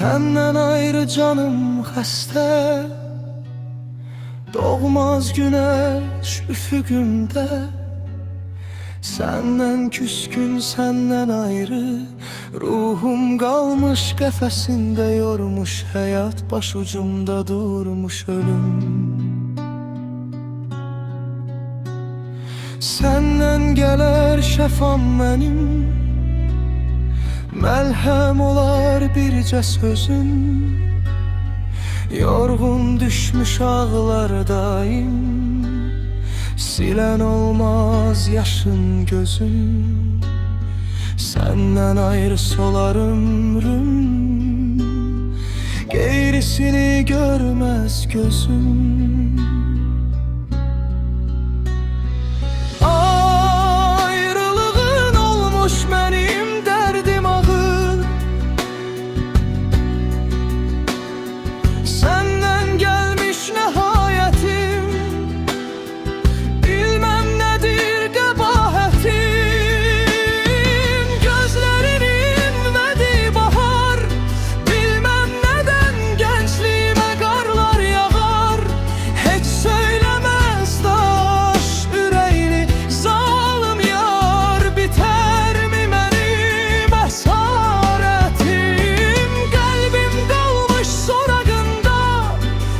Senden ayrı canım xəstə, doğmaz güneş üfüqümdə. Senden küskün, senden ayrı, ruhum qalmış qəfəsində. Yormuş həyat, başucumda durmuş ölüm. Senden gələr şəfam mənim, məlhəm olar bircə sözün. Yorğun düşmüş ağlardayım, silən olmaz yaşın gözüm. Senden ayrı solar ömrüm, geyrisini görmez gözüm. Ayrılığın olmuş benim derdim ağır. Senden gelmiş nehayetim, bilmem nedir kabahatim. Gözlerini inmedi bahar, bilmem neden gençliğime karlar yağar. Hiç söylemez taş yüreğini zalim yar, biter mi benim esaretim? Kalbim kalmış sorağında,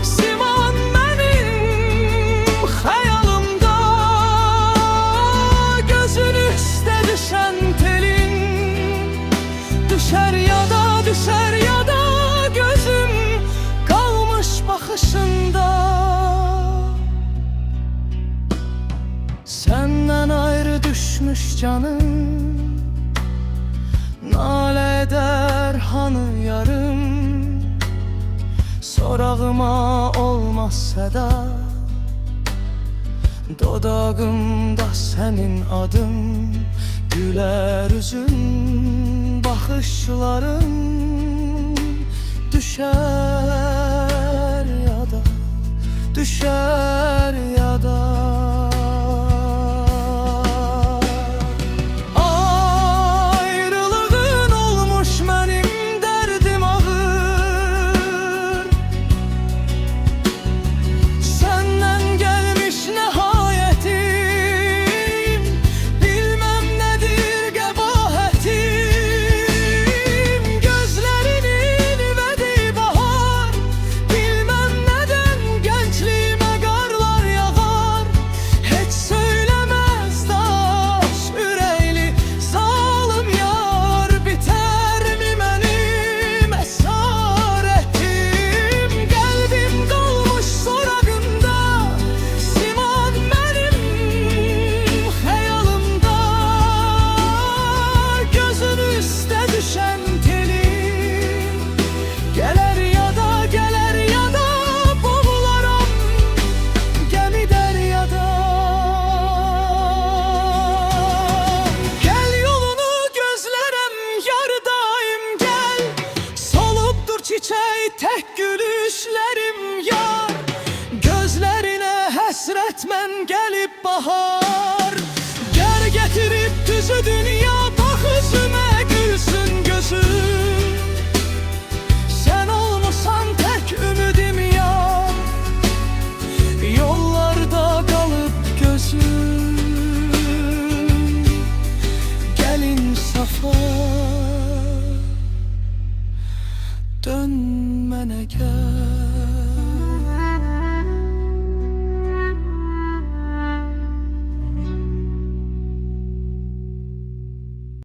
siman benim hayalımda. Gözün üstə düşen telin, düşer ya da düşer ya da gözüm kalmış bakışında. Senden ayrı düşmüş canım, nalə eder hanı yarım. Sorağıma olmaz səda, dodağımda senin adın. Güler üzün, bakışların düşer ya da düşer